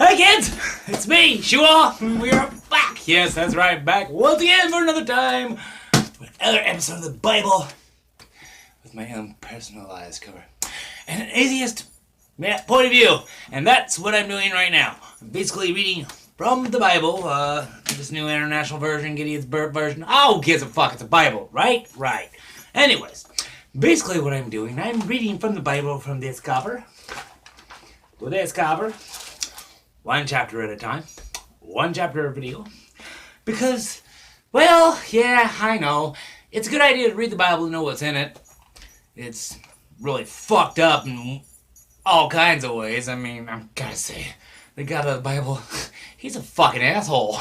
Hey kids, it's me, Shua. We are back. Yes, that's right, back once again for another time with another episode of the Bible with my own personalized cover and an atheist point of view. And that's what I'm doing right now. I'm basically reading from the Bible, this new international version, Gideon's Birth version. Oh, who gives a fuck? It's a Bible, right? Right. Anyways, basically what I'm doing, I'm reading from the Bible from this cover to this cover. One chapter at a time. One chapter a video. Because, well, yeah, I know. It's a good idea to read the Bible and know what's in it. It's really fucked up in all kinds of ways. I mean, I gotta say, the guy of the Bible, he's a fucking asshole.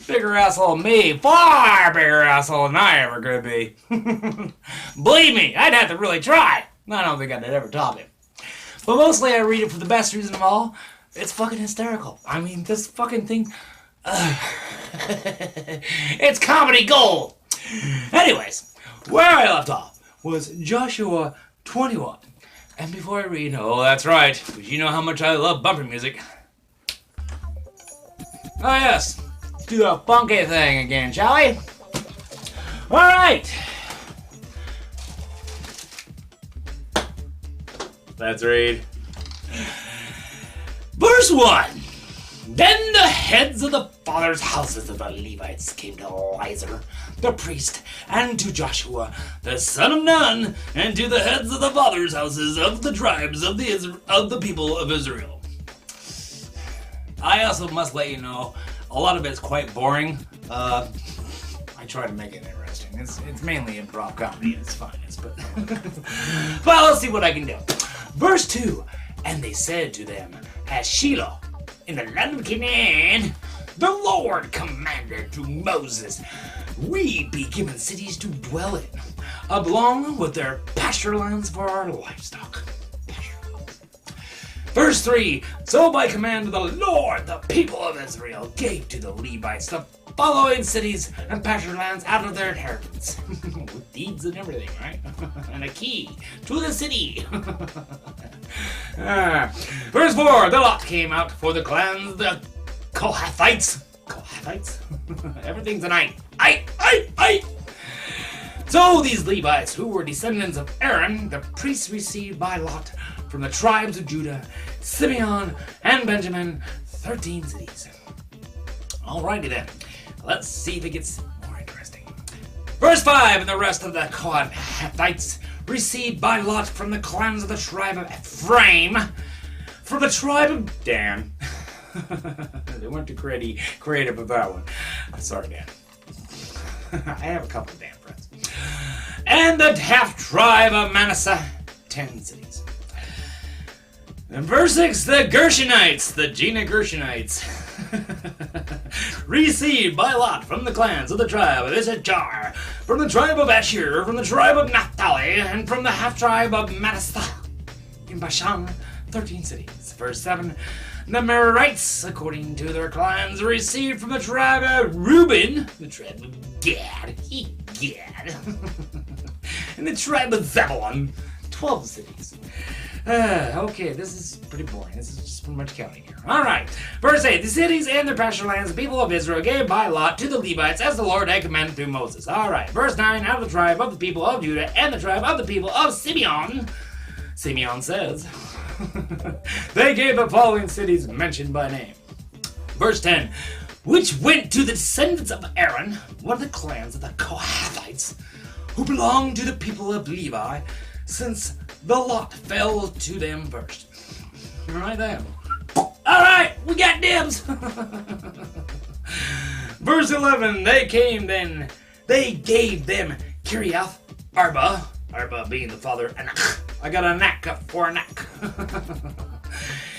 Bigger asshole than me. Far bigger asshole than I ever could be. Believe me, I'd have to really try. I don't think I'd ever top him. But mostly I read it for the best reason of all. It's fucking hysterical. I mean, this fucking thing... it's comedy gold! Anyways, where I left off was Joshua 21. And before I read... Oh, that's right. Because you know how much I love bumper music. Oh, yes. Let's do the funky thing again, shall we? Alright. Let's read. Verse 1. Then the heads of the fathers' houses of the Levites came to Eliezer, the priest, and to Joshua, the son of Nun, and to the heads of the fathers' houses of the tribes of the people of Israel. I also must let you know, a lot of it's quite boring. I try to make it interesting. It's mainly improv comedy at its finest, but well, let's see what I can do. Verse 2, and they said to them, at Shiloh, in the land of Canaan, the Lord commanded to Moses, we be given cities to dwell in, along with their pasture lands for our livestock. Verse 3, so by command of the Lord, the people of Israel gave to the Levites the following cities and pasture lands out of their inheritance. With deeds and everything, right? And a key to the city. Verse 4, the lot came out for the clans, the Kohathites. Kohathites? Everything's an I. So these Levites, who were descendants of Aaron, the priests received by lot from the tribes of Judah, Simeon, and Benjamin, 13 cities. Alrighty then. Let's see if it gets more interesting. Verse 5, and the rest of the Kohathites received by lot from the clans of the tribe of Ephraim, from the tribe of Dan. They weren't too creative with that one. Sorry, Dan. I have a couple of Dan friends. And the half tribe of Manasseh, 10 cities. And verse 6, the Gershonites, the Gina Gershonites, received by lot from the clans of the tribe of Issachar, from the tribe of Asher, from the tribe of Naphtali, and from the half-tribe of Manasseh, in Bashan, 13 cities. Verse 7, the Merarites, according to their clans, received from the tribe of Reuben, the tribe of Gad, Gad, and the tribe of Zebulun, 12 cities. Okay, this is pretty boring. This is just pretty much counting here. Alright, verse 8. The cities and their pasture lands, the people of Israel gave by lot to the Levites as the Lord had commanded through Moses. Alright, verse 9. Out of the tribe of the people of Judah and the tribe of the people of Simeon, Simeon says, they gave the following cities mentioned by name. Verse 10. Which went to the descendants of Aaron, one of the clans of the Kohathites, who belonged to the people of Levi, since the lot fell to them first. Right there. Alright, we got dibs. Verse 11, they came then, they gave them Kiriath Arba, Arba being the father, Anak. I got a knack for Anak.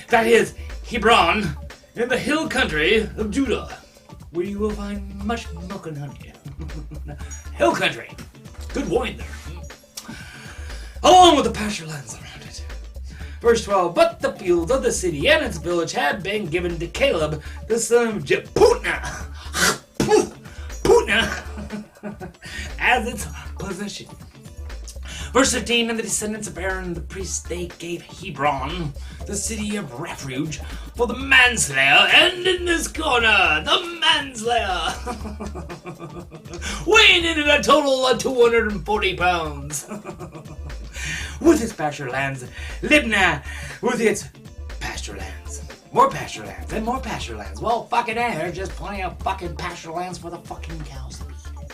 That is Hebron, in the hill country of Judah, where you will find much milk and honey. Hill country. Good wine there. Along with the pasture lands around it. Verse 12, but the fields of the city and its village had been given to Caleb, the son of Jephunneh, as its possession. Verse 15, and the descendants of Aaron the priest, they gave Hebron, the city of refuge, for the manslayer, and in this corner, the manslayer, weighing in at a total of 240 pounds, with its pasture lands, Libnah, with its pasture lands. More pasture lands, and more pasture lands. Well, fucking there's just plenty of fucking pasture lands for the fucking cows to be eating.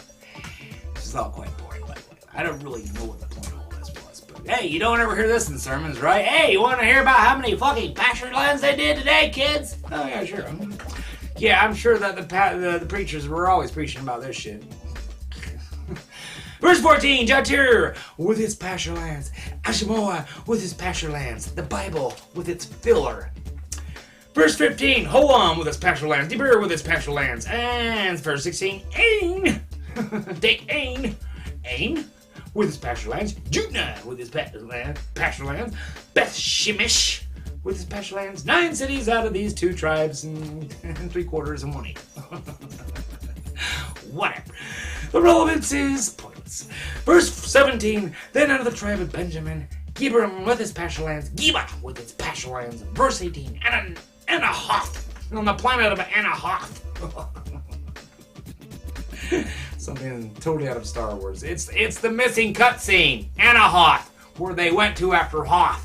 This is all quite boring, by the way. I don't really know what the point of all this was, but hey, you don't ever hear this in sermons, right? Hey, you want to hear about how many fucking pasture lands they did today, kids? Oh yeah, sure. Yeah, I'm sure that the preachers were always preaching about this shit. Verse 14, Jatir with its pasture lands, Ashimoah with its pasture lands, the Bible with its filler. Verse 15, Hoam with its pasture lands, Debir with its pasture lands, and verse 16, Ain, take Ain with its pasture lands, Jutna with its pasture lands, Beth Shemesh with its pasture lands, 9 cities out of these 2 tribes and 3/4 and 1/8. Whatever. The relevance is pointless. Verse 17, then out of the tribe of Benjamin, Gibram with its pasture lands, Geba with its pasture lands. Verse 18, Anahoth, on the planet of Anahoth. Something totally out of Star Wars. It's the missing cutscene, Anahoth, where they went to after Hoth.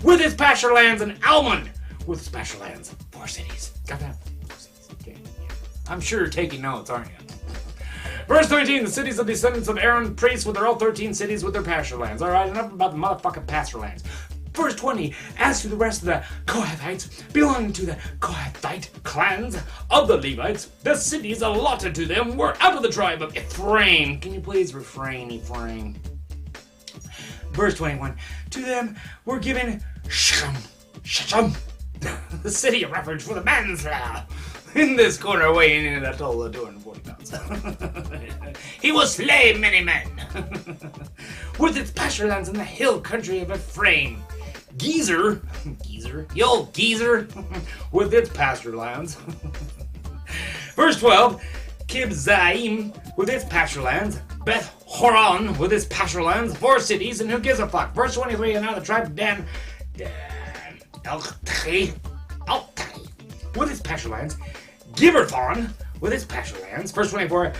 With its pasture lands, and Almon with its pasture lands. 4 cities. Got that? 4 cities. Okay. Yeah. I'm sure you're taking notes, aren't you? Verse 19, the cities of the descendants of Aaron, priests, with their all 13 cities with their pasture lands. All right, enough about the motherfucking pasture lands. Verse 20, as to the rest of the Kohathites, belonging to the Kohathite clans of the Levites, the cities allotted to them were out of the tribe of Ephraim. Can you please refrain, Ephraim? Verse 21, to them were given Shechem, the city of refuge for the manslayer. In this corner, weighing in at a total of 240 pounds. He will slay many men. With its pasture lands in the hill country of Ephraim. Gezer, you old geezer, with its pasture lands. Verse 12, Kibzaim with its pasture lands. Beth Horon with its pasture lands. 4 cities, and who gives a fuck? Verse 23, and now the tribe of Dan, Eltai, with its pasture lands. Giverthon with its pasture lands. Verse 24,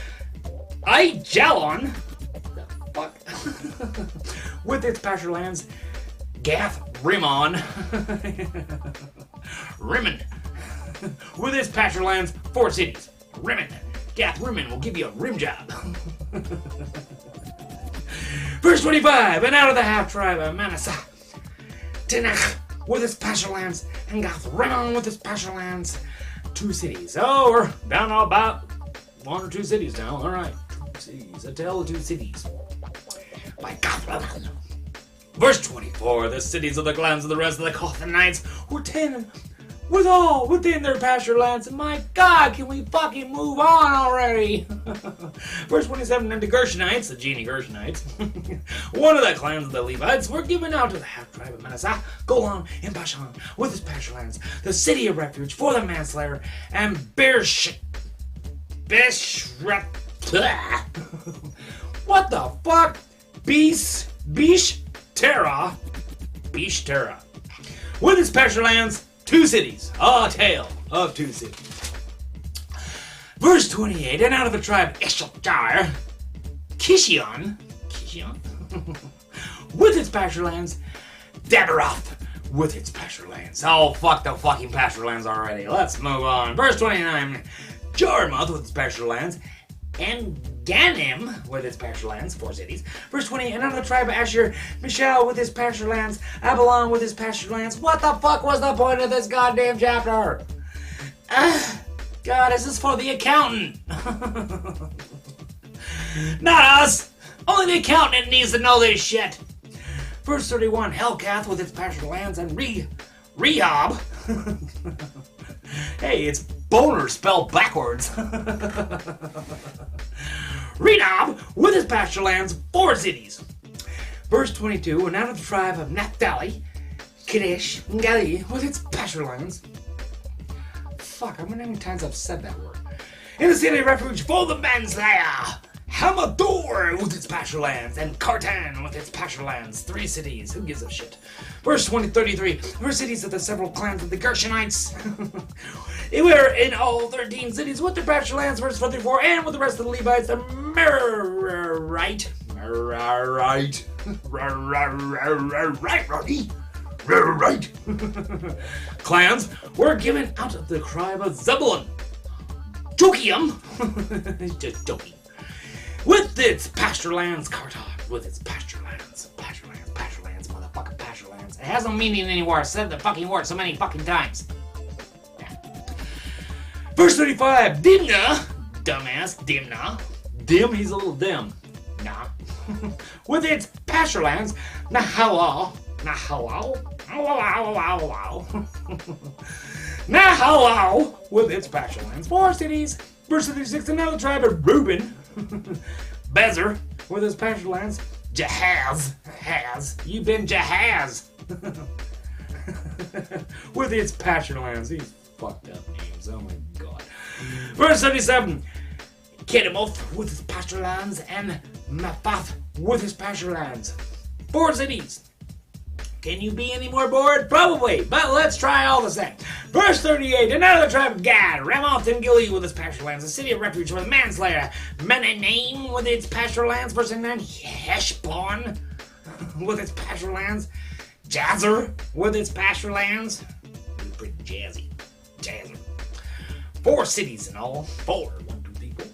Aijalon, the fuck, with its pasture lands. Gath Rimmon, Rimmon, with its pasture lands. 4 cities. Rimmon, Gath Rimmon will give you a rim job. Verse 25, and out of the half tribe of Manasseh, Tinach with its pasture lands, and Gath Rimmon with its pasture lands. 2 cities. Oh, we're down about 1 or 2 cities now. All right, 2 cities. A tale of 2 cities. By Gath Rimmon. Verse 24, the cities of the clans of the rest of the Kohathites were 10 with all within their pasture lands. And my God, can we fucking move on already? Verse 27, and the Gershonites, the Genie Gershonites, one of the clans of the Levites, were given out to the half-tribe of Manasseh, Golan, and Bashan, with his pasture lands, the city of refuge for the manslayer, and what the fuck? Bish Terra. With its pasture lands, 2 cities. A tale of 2 cities. Verse 28, and out of the tribe Eshachar, Kishion, with its pasture lands, Dabaroth, with its pasture lands. Oh, fuck the fucking pasture lands already. Let's move on. Verse 29, Jarmuth with its pasture lands, and Ganim with its pasture lands, 4 cities. Verse 20, and out of the tribe of Asher, Michelle with his pasture lands, Abalon with his pasture lands. What the fuck was the point of this goddamn chapter? God, this is for the accountant. Not us. Only the accountant needs to know this shit. Verse 31, Helkath with its pasture lands, and Rehob. Hey, it's boner spelled backwards. Renob with his pasture lands, 4 cities. Verse 22, and out of the tribe of Naphtali, Kadesh, and Galilee with its pasture lands. Fuck, I wonder how many times I've said that word. In the city of refuge for the manslayer, Hamador with its pasture lands, and Kartan with its pasture lands. 3 cities. Who gives a shit? Verse 2033. Were cities of the several clans of the Gershonites. We're in all 13 cities with their pasture lands. Verse 44. And with the rest of the Levites, the Merarite. Right. Clans were given out of the tribe of Zebulun. Jokium. Just joking. With its pasture lands, Kartan, with its pasture lands, motherfucking pasture lands. It has no meaning anymore. I said the fucking word so many fucking times. Yeah. Verse 35, Dimna, dumbass, Dimna. Dim, he's a little dim. Nah. With its pasture lands, Nahalal, with its pasture lands. 4 cities. Verse 36, another tribe of Reuben. Bezer, with his pasture lands. Jahaz. You've been Jahaz. With its pasture lands. These fucked up names. Oh my god. Verse 77. Kedemoth with his pasture lands. And Mephath with his pasture lands. 4 cities. Can you be any more bored? Probably, but let's try all the same. Verse 38, another tribe of Gad, Ramoth and Gilead with its pasture lands, a city of refuge for the manslayer, Menanaim with its pasture lands, verse 39, Heshbon with its pasture lands, Jazer with its pasture lands, pretty jazzy, Jazer. 4 cities in all, 4, 1, 2, 3, 4.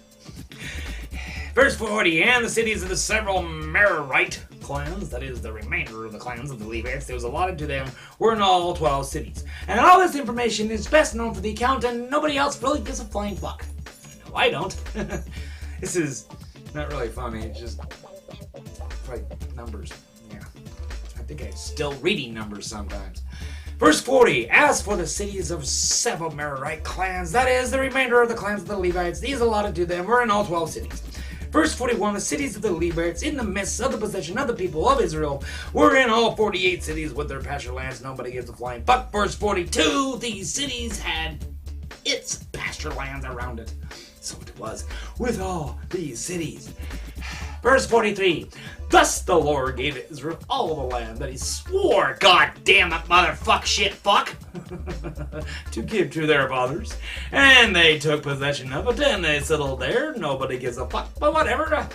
Verse 40, and the cities of the several Merarite clans, that is the remainder of the clans of the Levites, there was allotted to them, were in all 12 cities. And all this information is best known for the account, and nobody else really gives a flying fuck. No, I don't. This is not really funny, it's just like numbers. Yeah. I think I'm still reading numbers sometimes. Verse 40, as for the cities of several Merarite clans, that is the remainder of the clans of the Levites, these allotted to them were in all 12 cities. Verse 41, the cities of the Levites in the midst of the possession of the people of Israel were in all 48 cities with their pasture lands. Nobody gives a flying fuck. Verse 42, these cities had its pasture lands around it. So it was with all these cities. Verse 43, thus the Lord gave Israel all the land that he swore, god damn it, motherfuck, shit, fuck, to give to their fathers. And they took possession of it, and they settled there. Nobody gives a fuck, but whatever.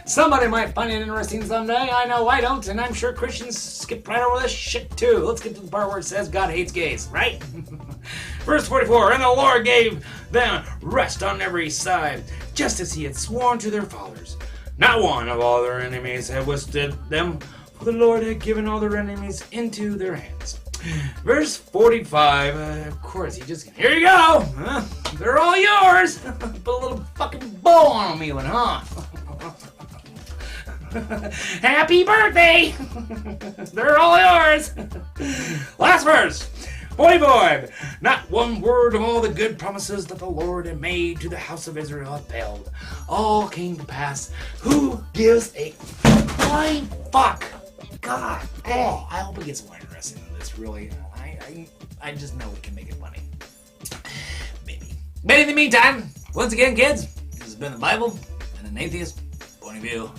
Somebody might find it interesting someday. I know I don't, and I'm sure Christians skip right over this shit too. Let's get to the part where it says God hates gays, right? Verse 44, and the Lord gave them rest on every side, just as he had sworn to their fathers. Not one of all their enemies had withstood them, for the Lord had given all their enemies into their hands. Verse 45, of course, here you go! They're all yours! Put a little fucking bow on them even, huh? Happy birthday! They're all yours! Last verse. 44, not one word of all the good promises that the Lord had made to the house of Israel had failed. All came to pass. Who gives a flying fuck? God, oh, I hope it gets more interesting than this, really. I just know we can make it funny. Maybe. But in the meantime, once again, kids, this has been the Bible and an atheist point of view.